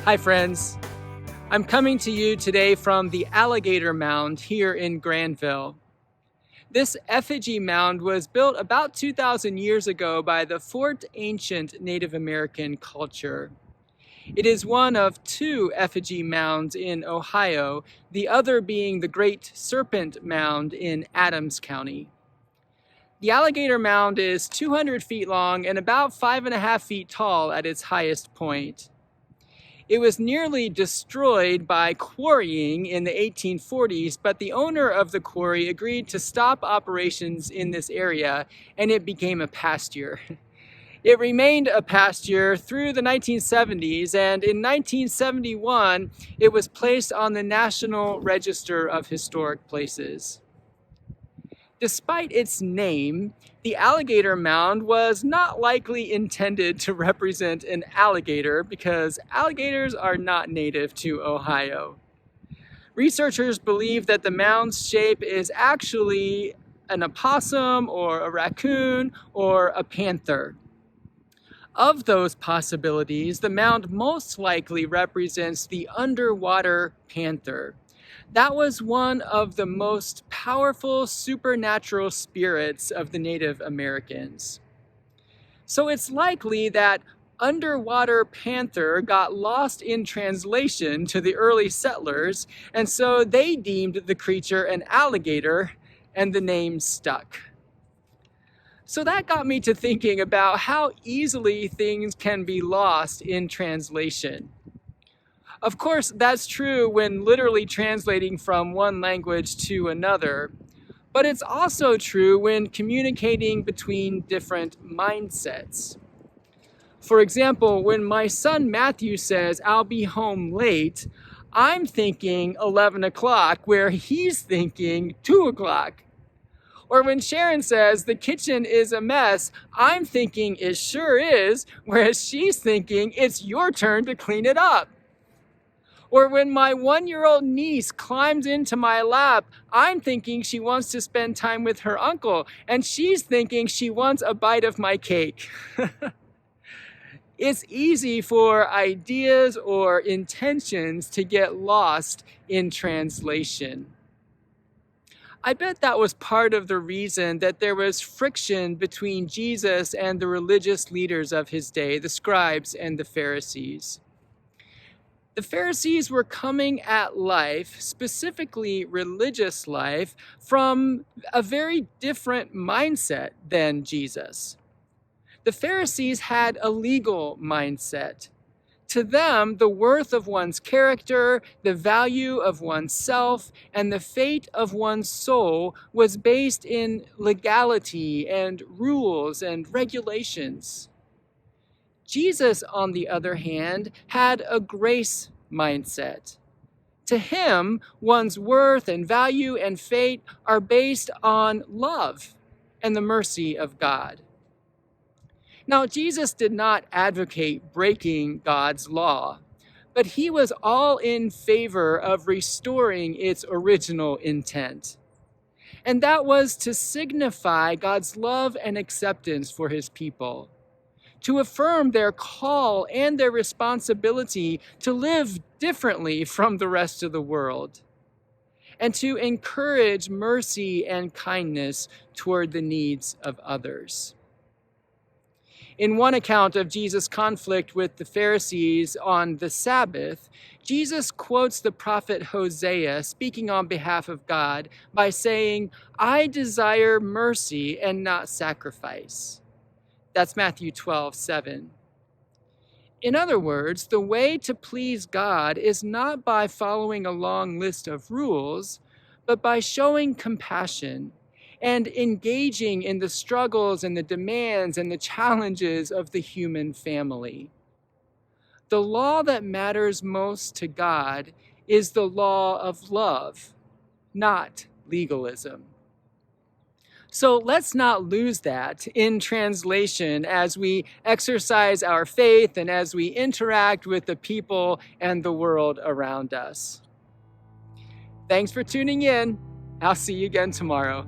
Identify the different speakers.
Speaker 1: Hi friends, I'm coming to you today from the Alligator Mound here in Granville. This effigy mound was built about 2,000 years ago by the Fort Ancient Native American culture. It is one of two effigy mounds in Ohio, the other being the Great Serpent Mound in Adams County. The Alligator Mound is 200 feet long and about 5.5 feet tall at its highest point. It was nearly destroyed by quarrying in the 1840s, but the owner of the quarry agreed to stop operations in this area, and it became a pasture. It remained a pasture through the 1970s, and in 1971, it was placed on the National Register of Historic Places. Despite its name, the Alligator Mound was not likely intended to represent an alligator because alligators are not native to Ohio. Researchers believe that the mound's shape is actually an opossum or a raccoon or a panther. Of those possibilities, the mound most likely represents the underwater panther. That was one of the most powerful supernatural spirits of the Native Americans. So it's likely that underwater panther got lost in translation to the early settlers, and so they deemed the creature an alligator, and the name stuck. So that got me to thinking about how easily things can be lost in translation. Of course, that's true when literally translating from one language to another, but it's also true when communicating between different mindsets. For example, when my son Matthew says, "I'll be home late," I'm thinking 11 o'clock, where he's thinking 2 o'clock. Or when Sharon says, "The kitchen is a mess," I'm thinking, "It sure is," whereas she's thinking, "It's your turn to clean it up." Or when my 1-year-old niece climbs into my lap, I'm thinking she wants to spend time with her uncle, and she's thinking she wants a bite of my cake. It's easy for ideas or intentions to get lost in translation. I bet that was part of the reason that there was friction between Jesus and the religious leaders of his day, the scribes and the Pharisees. The Pharisees were coming at life, specifically religious life, from a very different mindset than Jesus. The Pharisees had a legal mindset. To them, the worth of one's character, the value of one's self, and the fate of one's soul was based in legality and rules and regulations. Jesus, on the other hand, had a grace mindset. To him, one's worth and value and fate are based on love and the mercy of God. Now, Jesus did not advocate breaking God's law, but he was all in favor of restoring its original intent. And that was to signify God's love and acceptance for his people, to affirm their call and their responsibility to live differently from the rest of the world, and to encourage mercy and kindness toward the needs of others. In one account of Jesus' conflict with the Pharisees on the Sabbath, Jesus quotes the prophet Hosea, speaking on behalf of God, by saying, "I desire mercy and not sacrifice." That's Matthew 12:7. In other words, the way to please God is not by following a long list of rules, but by showing compassion and engaging in the struggles and the demands and the challenges of the human family. The law that matters most to God is the law of love, not legalism. So let's not lose that in translation as we exercise our faith and as we interact with the people and the world around us. Thanks for tuning in. I'll see you again tomorrow.